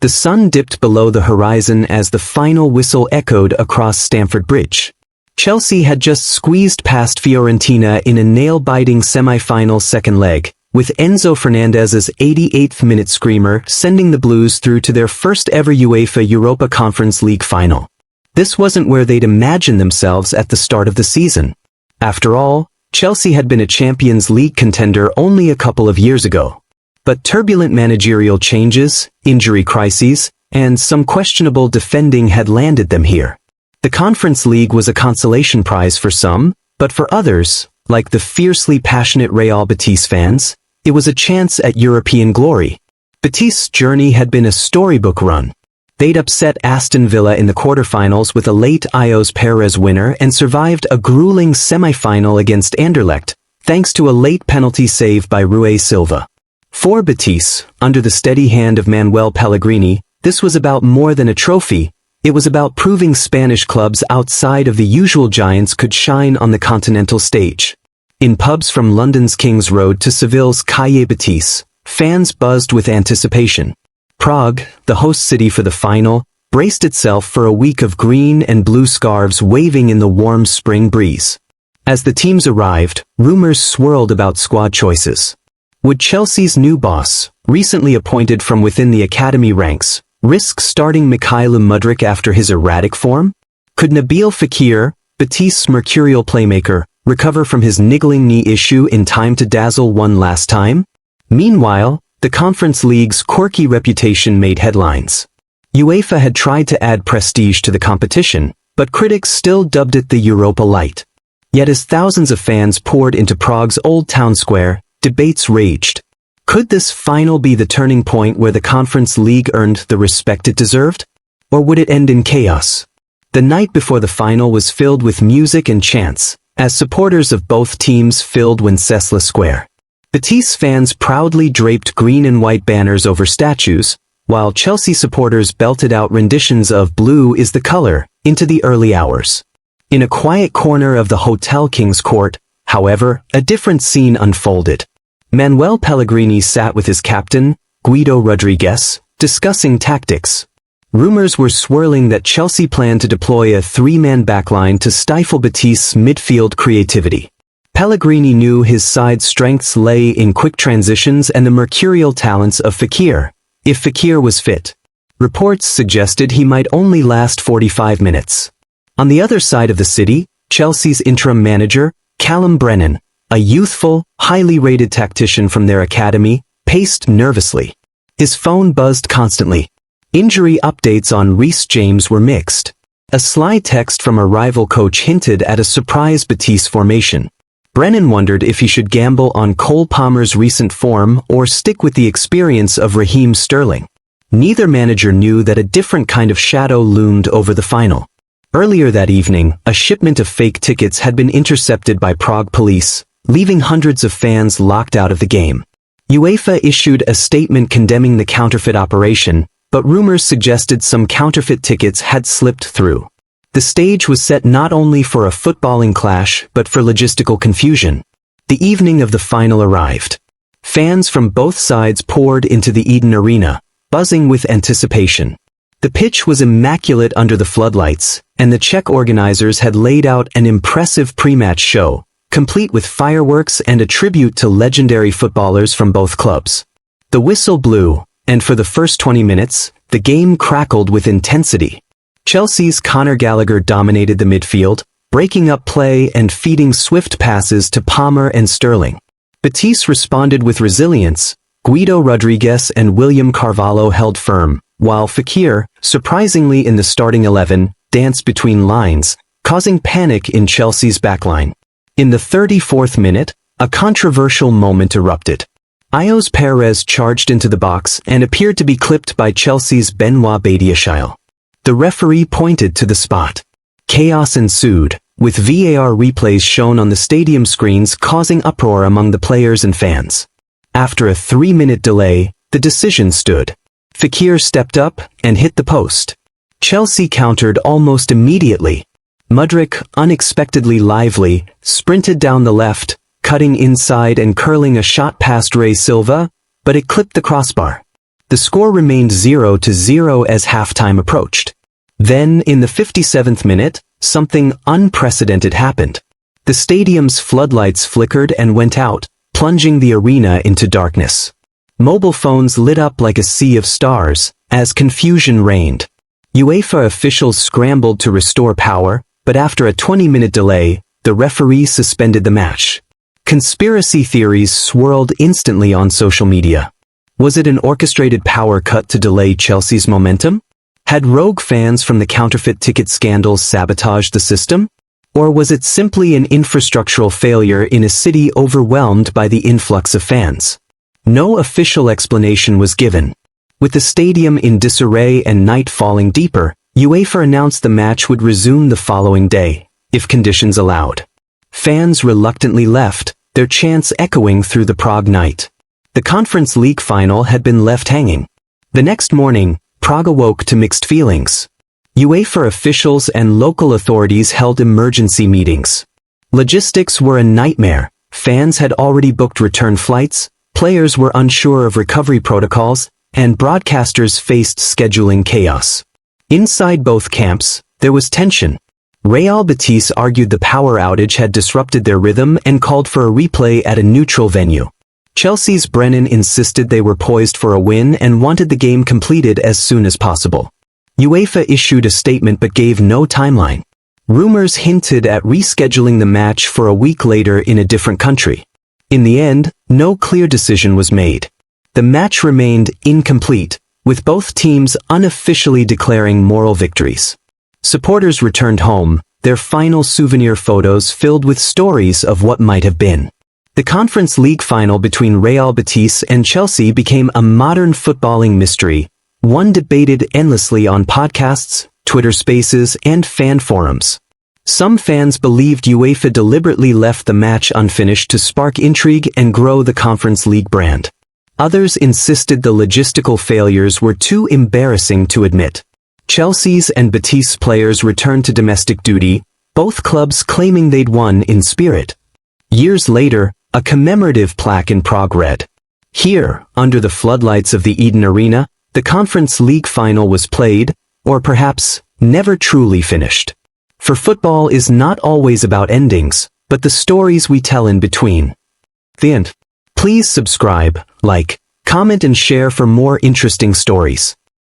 The sun dipped below the horizon as the final whistle echoed across Stamford Bridge. Chelsea had just squeezed past Fiorentina in a nail-biting semi-final second leg, with Enzo Fernandez's 88th-minute screamer sending the Blues through to their first-ever UEFA Europa Conference League final. This wasn't where they'd imagined themselves at the start of the season. After all, Chelsea had been a Champions League contender only a couple of years ago. But turbulent managerial changes, injury crises, and some questionable defending had landed them here. The Conference League was a consolation prize for some, but for others, like the fiercely passionate Real Betis fans, it was a chance at European glory. Betis' journey had been a storybook run. They'd upset Aston Villa in the quarterfinals with a late Ios Perez winner and survived a grueling semi-final against Anderlecht, thanks to a late penalty save by Rui Silva. For Betis, under the steady hand of Manuel Pellegrini, this was about more than a trophy. It was about proving Spanish clubs outside of the usual giants could shine on the continental stage. In pubs from London's King's Road to Seville's Calle Betis, fans buzzed with anticipation. Prague, the host city for the final, braced itself for a week of green and blue scarves waving in the warm spring breeze. As the teams arrived, rumors swirled about squad choices. Would Chelsea's new boss, recently appointed from within the academy ranks, risk starting Mykhailo Mudryk after his erratic form? Could Nabil Fekir, Betis' mercurial playmaker, recover from his niggling knee issue in time to dazzle one last time? Meanwhile, the Conference League's quirky reputation made headlines. UEFA had tried to add prestige to the competition, but critics still dubbed it the Europa Light. Yet as thousands of fans poured into Prague's Old Town Square, debates raged. Could this final be the turning point where the Conference League earned the respect it deserved? Or would it end in chaos? The night before the final was filled with music and chants, as supporters of both teams filled Wenceslas Square. Betis fans proudly draped green and white banners over statues, while Chelsea supporters belted out renditions of "Blue is the Color" into the early hours. In a quiet corner of the Hotel King's Court, however, a different scene unfolded. Manuel Pellegrini sat with his captain, Guido Rodriguez, discussing tactics. Rumors were swirling that Chelsea planned to deploy a three-man backline to stifle Betis' midfield creativity. Pellegrini knew his side's strengths lay in quick transitions and the mercurial talents of Fekir, if Fekir was fit. Reports suggested he might only last 45 minutes. On the other side of the city, Chelsea's interim manager, Callum Brennan, a youthful, highly rated tactician from their academy, paced nervously. His phone buzzed constantly. Injury updates on Reece James were mixed. A sly text from a rival coach hinted at a surprise Betis formation. Brennan wondered if he should gamble on Cole Palmer's recent form or stick with the experience of Raheem Sterling. Neither manager knew that a different kind of shadow loomed over the final. Earlier that evening, a shipment of fake tickets had been intercepted by Prague police, leaving hundreds of fans locked out of the game. UEFA issued a statement condemning the counterfeit operation, but rumors suggested some counterfeit tickets had slipped through. The stage was set not only for a footballing clash but for logistical confusion. The evening of the final arrived. Fans from both sides poured into the Eden Arena, buzzing with anticipation. The pitch was immaculate under the floodlights, and the Czech organizers had laid out an impressive pre-match show, complete with fireworks and a tribute to legendary footballers from both clubs. The whistle blew, and for the first 20 minutes, the game crackled with intensity. Chelsea's Conor Gallagher dominated the midfield, breaking up play and feeding swift passes to Palmer and Sterling. Betis responded with resilience. Guido Rodriguez and William Carvalho held firm, while Fekir, surprisingly in the starting 11, danced between lines, causing panic in Chelsea's backline. In the 34th minute, a controversial moment erupted. Ios Perez charged into the box and appeared to be clipped by Chelsea's Benoit Badiashile. The referee pointed to the spot. Chaos ensued, with VAR replays shown on the stadium screens causing uproar among the players and fans. After a 3-minute delay, the decision stood. Fekir stepped up and hit the post. Chelsea countered almost immediately. Mudryk, unexpectedly lively, sprinted down the left, cutting inside and curling a shot past Rui Silva, but it clipped the crossbar. The score remained 0-0 as halftime approached. Then, in the 57th minute, something unprecedented happened. The stadium's floodlights flickered and went out, plunging the arena into darkness. Mobile phones lit up like a sea of stars, as confusion reigned. UEFA officials scrambled to restore power, but after a 20-minute delay, the referee suspended the match. Conspiracy theories swirled instantly on social media. Was it an orchestrated power cut to delay Chelsea's momentum? Had rogue fans from the counterfeit ticket scandals sabotaged the system? Or was it simply an infrastructural failure in a city overwhelmed by the influx of fans? No official explanation was given. With the stadium in disarray and night falling deeper, UEFA announced the match would resume the following day, if conditions allowed. Fans reluctantly left, their chants echoing through the Prague night. The Conference League final had been left hanging. The next morning, Prague awoke to mixed feelings. UEFA officials and local authorities held emergency meetings. Logistics were a nightmare. Fans had already booked return flights, players were unsure of recovery protocols, and broadcasters faced scheduling chaos. Inside both camps, there was tension. Real Betis argued the power outage had disrupted their rhythm and called for a replay at a neutral venue. Chelsea's Brennan insisted they were poised for a win and wanted the game completed as soon as possible. UEFA issued a statement but gave no timeline. Rumors hinted at rescheduling the match for a week later in a different country. In the end, no clear decision was made. The match remained incomplete, with both teams unofficially declaring moral victories. Supporters returned home, their final souvenir photos filled with stories of what might have been. The Conference League final between Real Betis and Chelsea became a modern footballing mystery, one debated endlessly on podcasts, Twitter Spaces, and fan forums. Some fans believed UEFA deliberately left the match unfinished to spark intrigue and grow the Conference League brand. Others insisted the logistical failures were too embarrassing to admit. Chelsea's and Betis players returned to domestic duty, both clubs claiming they'd won in spirit. Years later, a commemorative plaque in Prague read, "Here, under the floodlights of the Eden Arena, the Conference League final was played, or perhaps never truly finished." For football is not always about endings, but the stories we tell in between. The end. Please subscribe, like, comment and share for more interesting stories.